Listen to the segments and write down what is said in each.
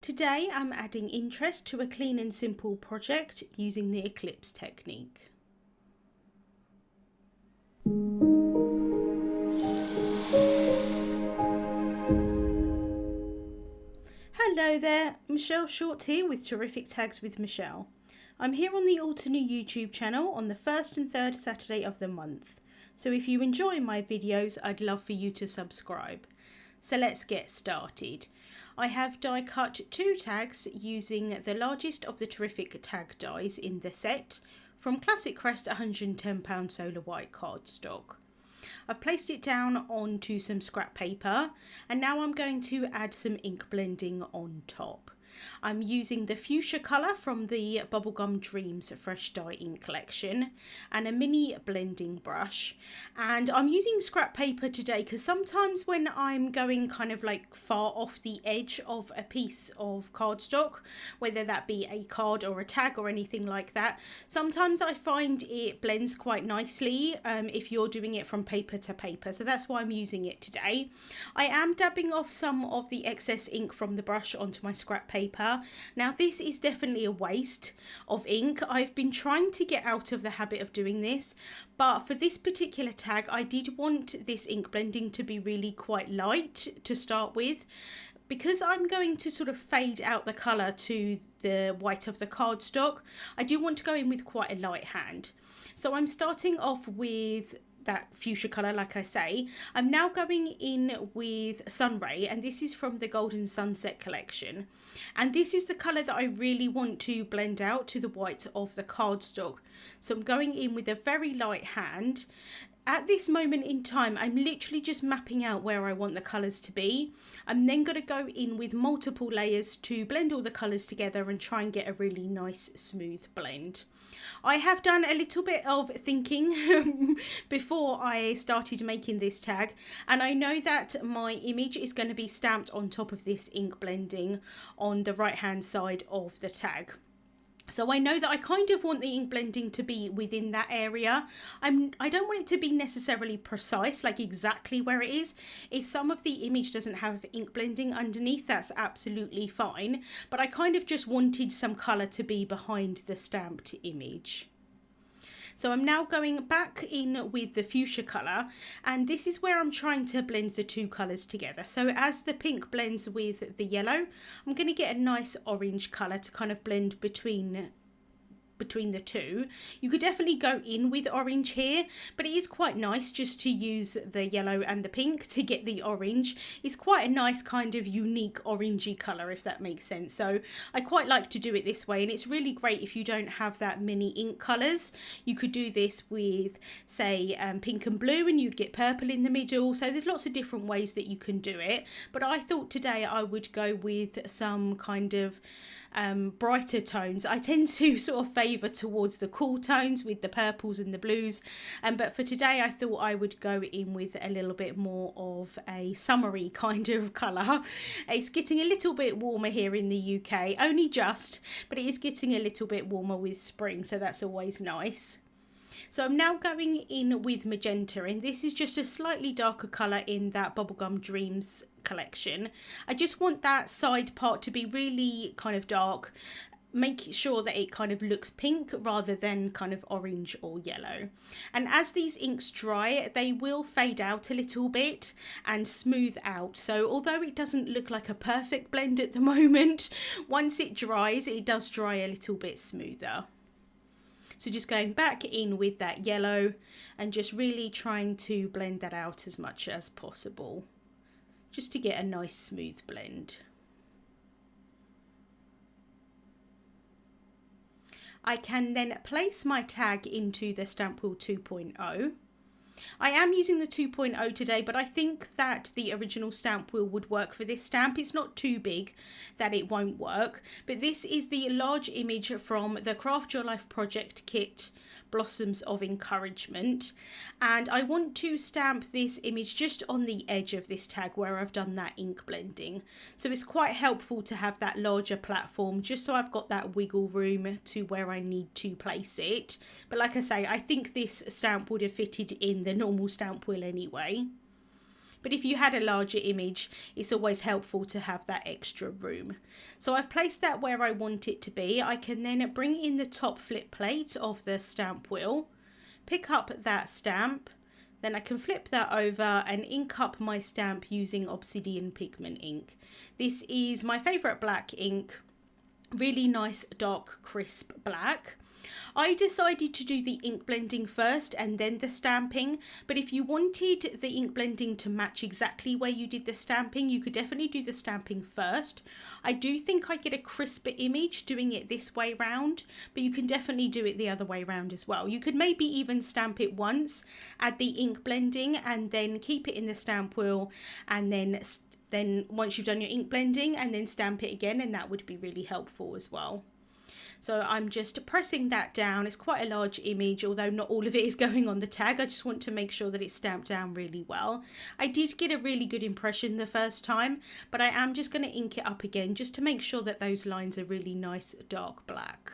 Today I'm adding interest to a clean and simple project using the Eclipse technique. Hello there, Michelle Short here with Terrific Tags with Michelle. I'm here on the Altenew YouTube channel on the first and third Saturday of the month. So if you enjoy my videos, I'd love for you to subscribe. So let's get started. I have die cut 2 tags using the largest of the Terrific tag dies in the set from Classic Crest 110 solar white cardstock. I've placed it down onto some scrap paper and now I'm going to add some ink blending on top. I'm using the fuchsia colour from the Bubblegum Dreams Fresh Dye Ink collection and a mini blending brush, and I'm using scrap paper today because sometimes when I'm going kind of like far off the edge of a piece of cardstock, whether that be a card or a tag or anything like that, sometimes I find it blends quite nicely if you're doing it from paper to paper, so that's why I'm using it today. I am dabbing off some of the excess ink from the brush onto my scrap paper. Now this is definitely a waste of ink. I've been trying to get out of the habit of doing this, but for this particular tag I did want this ink blending to be really quite light to start with, because I'm going to sort of fade out the colour to the white of the cardstock. I do want to go in with quite a light hand. So I'm starting off with that fuchsia colour, like I say. I'm now going in with Sunray, and this is from the Golden Sunset collection, and this is the colour that I really want to blend out to the white of the cardstock. So I'm going in with a very light hand. At this moment in time, I'm literally just mapping out where I want the colours to be. I'm then going to go in with multiple layers to blend all the colours together and try and get a really nice smooth blend. I have done a little bit of thinking before I started making this tag, and I know that my image is going to be stamped on top of this ink blending on the right hand side of the tag. So I know that I kind of want the ink blending to be within that area. I don't want it to be necessarily precise, like exactly where it is. If some of the image doesn't have ink blending underneath, that's absolutely fine. But I kind of just wanted some colour to be behind the stamped image. So I'm now going back in with the fuchsia colour, and this is where I'm trying to blend the 2 colours together. So as the pink blends with the yellow, I'm going to get a nice orange colour to kind of blend between the two. You could definitely go in with orange here, but it is quite nice just to use the yellow and the pink to get the orange. It's quite a nice kind of unique orangey colour, if that makes sense. So I quite like to do it this way, and it's really great if you don't have that many ink colours. You could do this with, say, pink and blue, and you'd get purple in the middle. So there's lots of different ways that you can do it, but I thought today I would go with some kind of brighter tones. I tend to sort of favour towards the cool tones with the purples and the blues, but for today I thought I would go in with a little bit more of a summery kind of colour. It's getting a little bit warmer here in the UK, only just, but it is getting a little bit warmer with spring, so that's always nice. So I'm now going in with magenta, and this is just a slightly darker colour in that Bubblegum Dreams collection. I just want that side part to be really kind of dark, make sure that it kind of looks pink rather than kind of orange or yellow. And as these inks dry, they will fade out a little bit and smooth out. So although it doesn't look like a perfect blend at the moment, once it dries, it does dry a little bit smoother. So just going back in with that yellow and just really trying to blend that out as much as possible, just to get a nice smooth blend. I can then place my tag into the Stamp Wheel 2.0. I am using the 2.0 today, but I think that the original stamp wheel would work for this stamp. It's not too big that it won't work, but this is the large image from the Craft Your Life project kit, Blossoms of Encouragement, and I want to stamp this image just on the edge of this tag where I've done that ink blending. So it's quite helpful to have that larger platform just so I've got that wiggle room to where I need to place it. But like I say, I think this stamp would have fitted in the normal stamp wheel anyway. but if you had a larger image, it's always helpful to have that extra room. So I've placed that where I want it to be. I can then bring in the top flip plate of the stamp wheel, pick up that stamp, then I can flip that over and ink up my stamp using Obsidian Pigment Ink. This is my favourite black ink, really nice dark crisp black. I decided to do the ink blending first and then the stamping, but if you wanted the ink blending to match exactly where you did the stamping, you could definitely do the stamping first. I do think I get a crisper image doing it this way round, but you can definitely do it the other way round as well. You could maybe even stamp it once, add the ink blending, and then keep it in the stamp wheel, and then once you've done your ink blending, and then stamp it again, and that would be really helpful as well. So I'm just pressing that down. It's quite a large image, although not all of it is going on the tag. I just want to make sure that it's stamped down really well. I did get a really good impression the first time, but I am just going to ink it up again just to make sure that those lines are really nice dark black.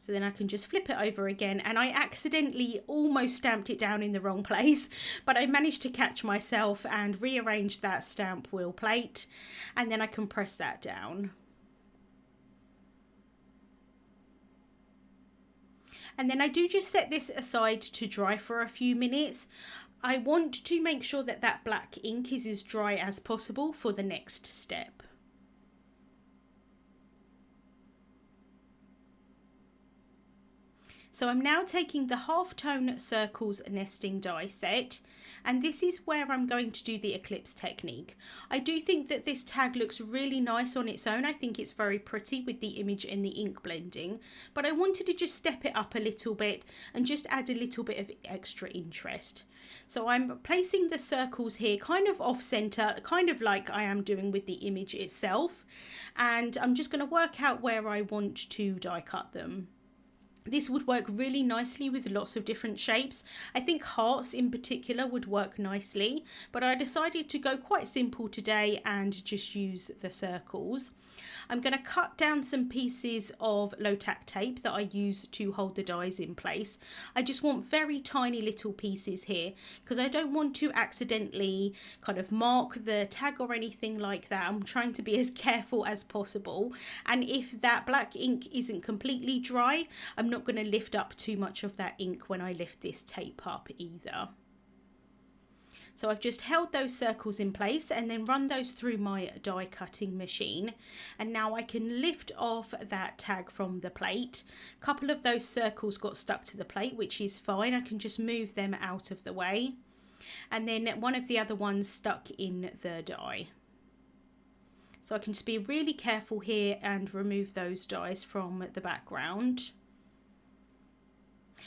So then I can just flip it over again, and I accidentally almost stamped it down in the wrong place, but I managed to catch myself and rearrange that stamp wheel plate, and then I can press that down. And then I do just set this aside to dry for a few minutes. I want to make sure that that black ink is as dry as possible for the next step. So I'm now taking the Halftone Circles nesting die set, and this is where I'm going to do the Eclipse technique. I do think that this tag looks really nice on its own. I think it's very pretty with the image and the ink blending, but I wanted to just step it up a little bit and just add a little bit of extra interest. So I'm placing the circles here kind of off center, kind of like I am doing with the image itself, and I'm just going to work out where I want to die cut them. This would work really nicely with lots of different shapes. I think hearts in particular would work nicely, but I decided to go quite simple today and just use the circles. I'm going to cut down some pieces of low tack tape that I use to hold the dies in place. I just want very tiny little pieces here because I don't want to accidentally kind of mark the tag or anything like that. I'm trying to be as careful as possible, and if that black ink isn't completely dry, I'm not going to lift up too much of that ink when I lift this tape up either. So I've just held those circles in place and then run those through my die cutting machine, and now I can lift off that tag from the plate. A couple of those circles got stuck to the plate, which is fine. I can just move them out of the way, and then one of the other ones stuck in the die. So I can just be really careful here and remove those dies from the background.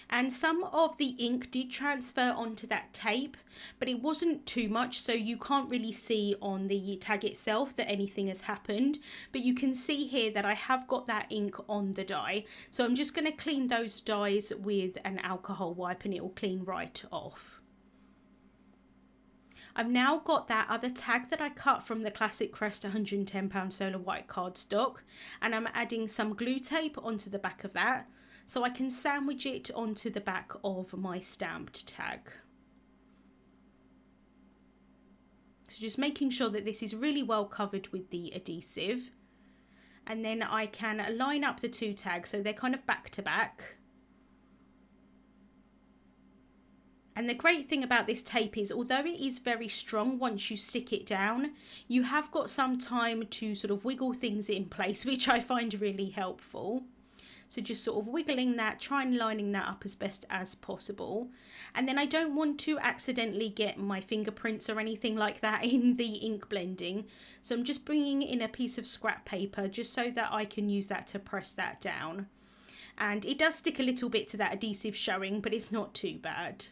And some of the ink did transfer onto that tape, but it wasn't too much, so you can't really see on the tag itself that anything has happened, but you can see here that I have got that ink on the die. So I'm just going to clean those dies with an alcohol wipe and it will clean right off. I've now got that other tag that I cut from the Classic Crest £110 Solar White cardstock, and I'm adding some glue tape onto the back of that, so I can sandwich it onto the back of my stamped tag. So just making sure that this is really well covered with the adhesive. And then I can line up the two tags so they're kind of back to back. And the great thing about this tape is, although it is very strong once you stick it down, you have got some time to sort of wiggle things in place, which I find really helpful. So just sort of wiggling that, try and lining that up as best as possible. And then I don't want to accidentally get my fingerprints or anything like that in the ink blending. So I'm just bringing in a piece of scrap paper just so that I can use that to press that down. And it does stick a little bit to that adhesive showing, but it's not too bad.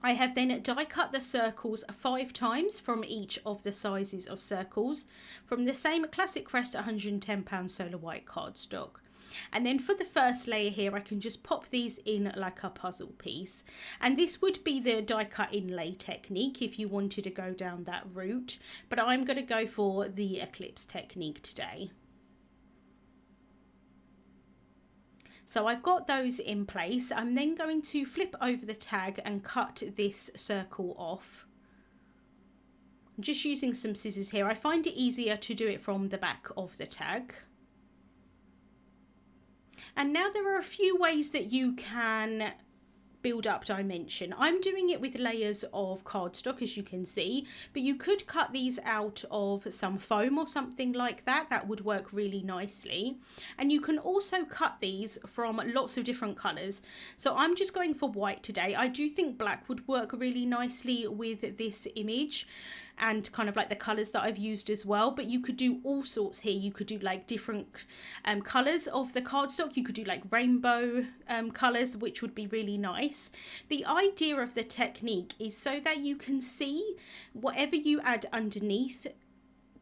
I have then die cut the circles 5 times from each of the sizes of circles from the same Classic Crest £110 Solar White cardstock. And then for the first layer here, I can just pop these in like a puzzle piece. And this would be the die cut inlay technique if you wanted to go down that route, but I'm going to go for the Eclipse technique today. So I've got those in place. I'm then going to flip over the tag and cut this circle off. I'm just using some scissors here. I find it easier to do it from the back of the tag. And now there are a few ways that you can build up dimension. I'm doing it with layers of cardstock, as you can see, but you could cut these out of some foam or something like that. That would work really nicely. And you can also cut these from lots of different colors. So I'm just going for white today. I do think black would work really nicely with this image and kind of like the colors that I've used as well, but you could do all sorts here. You could do like different colors of the cardstock. You could do like rainbow colors, which would be really nice. The idea of the technique is so that you can see whatever you add underneath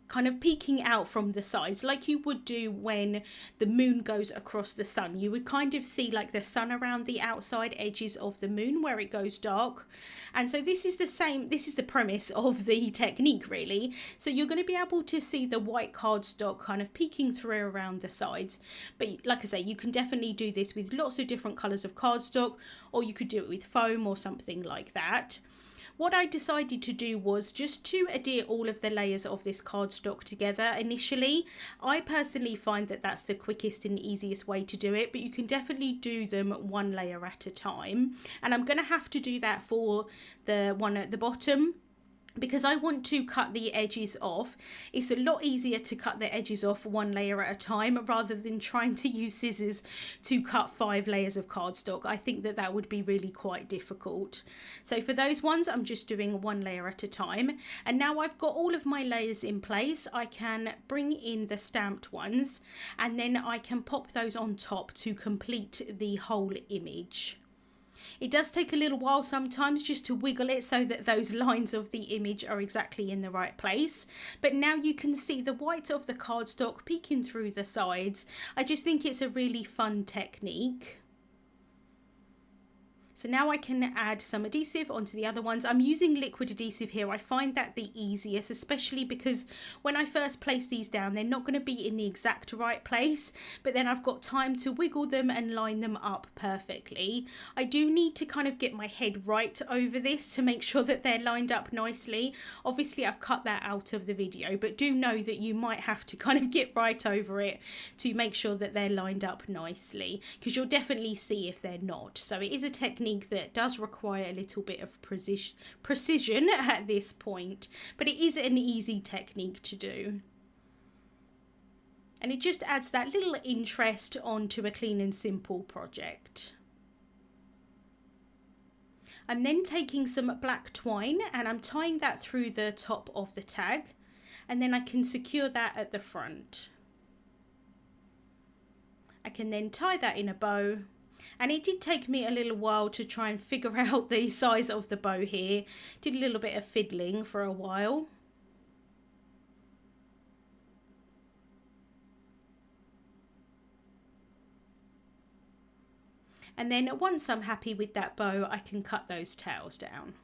kind of peeking out from the sides, like you would do when the moon goes across the sun. You would kind of see like the sun around the outside edges of the moon where it goes dark. And so this is the same, this is the premise of the technique really. So you're going to be able to see the white cardstock kind of peeking through around the sides. But like I say, you can definitely do this with lots of different colors of cardstock, or you could do it with foam or something like that. What I decided to do was just to adhere all of the layers of this cardstock together initially. I personally find that that's the quickest and easiest way to do it, but you can definitely do them one layer at a time. And I'm going to have to do that for the one at the bottom, because I want to cut the edges off. It's a lot easier to cut the edges off one layer at a time rather than trying to use scissors to cut 5 layers of cardstock. I think that that would be really quite difficult. So for those ones, I'm just doing one layer at a time. And now I've got all of my layers in place, I can bring in the stamped ones, and then I can pop those on top to complete the whole image. It does take a little while sometimes just to wiggle it so that those lines of the image are exactly in the right place. But now you can see the white of the cardstock peeking through the sides. I just think it's a really fun technique. So now I can add some adhesive onto the other ones. I'm using liquid adhesive here. I find that the easiest, especially because when I first place these down, they're not going to be in the exact right place, but then I've got time to wiggle them and line them up perfectly. I do need to kind of get my head right over this to make sure that they're lined up nicely. Obviously, I've cut that out of the video, but do know that you might have to kind of get right over it to make sure that they're lined up nicely, because you'll definitely see if they're not. So it is a technique that does require a little bit of precision at this point, but it is an easy technique to do. And it just adds that little interest onto a clean and simple project. I'm then taking some black twine and I'm tying that through the top of the tag, and then I can secure that at the front. I can then tie that in a bow. And it did take me a little while to try and figure out the size of the bow here. Did a little bit of fiddling for a while. And then once I'm happy with that bow, I can cut those tails down.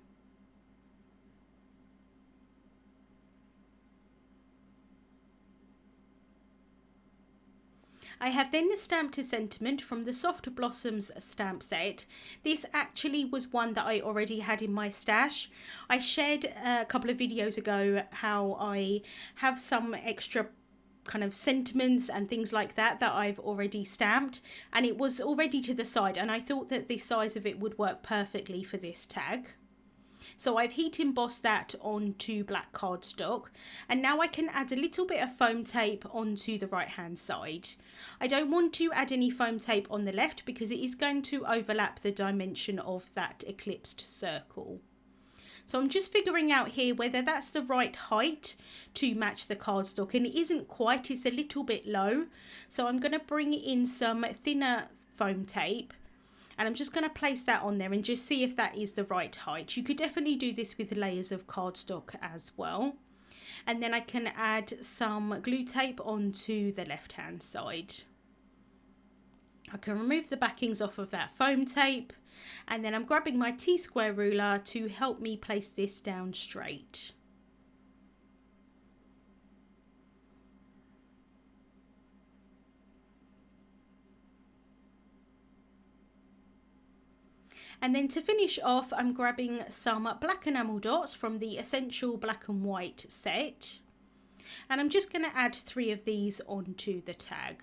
I have then stamped a sentiment from the Soft Blossoms stamp set. This actually was one that I already had in my stash. I shared a couple of videos ago how I have some extra kind of sentiments and things like that that I've already stamped, and it was already to the side, and I thought that the size of it would work perfectly for this tag. So I've heat embossed that onto black cardstock, and now I can add a little bit of foam tape onto the right hand side. I don't want to add any foam tape on the left because it is going to overlap the dimension of that eclipsed circle. So I'm just figuring out here whether that's the right height to match the cardstock, and it isn't quite, it's a little bit low. So I'm going to bring in some thinner foam tape, and I'm just going to place that on there and just see if that is the right height. You could definitely do this with layers of cardstock as well. And then I can add some glue tape onto the left hand side. I can remove the backings off of that foam tape, and then I'm grabbing my T-square ruler to help me place this down straight. And then to finish off, I'm grabbing some black enamel dots from the Essential Black and White set. And I'm just going to add 3 of these onto the tag.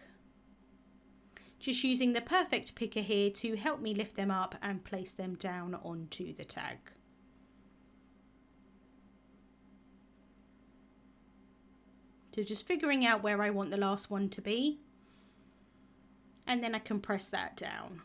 Just using the perfect picker here to help me lift them up and place them down onto the tag. So just figuring out where I want the last one to be. And then I can press that down.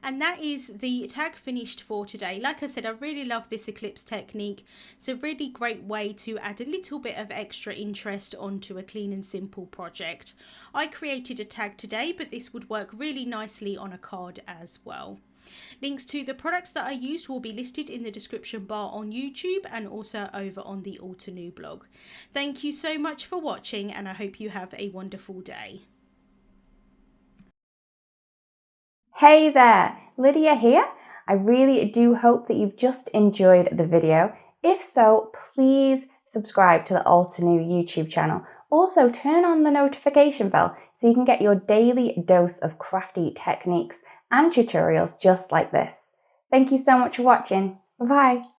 And that is the tag finished for today. Like I said, I really love this Eclipse technique. It's a really great way to add a little bit of extra interest onto a clean and simple project. I created a tag today, but this would work really nicely on a card as well. Links to the products that I used will be listed in the description bar on YouTube and also over on the Altenew blog. Thank you so much for watching, and I hope you have a wonderful day. Hey there, Lydia here. I really do hope that you've just enjoyed the video. If so, please subscribe to the Altenew YouTube channel. Also, turn on the notification bell so you can get your daily dose of crafty techniques and tutorials just like this. Thank you so much for watching. Bye-bye.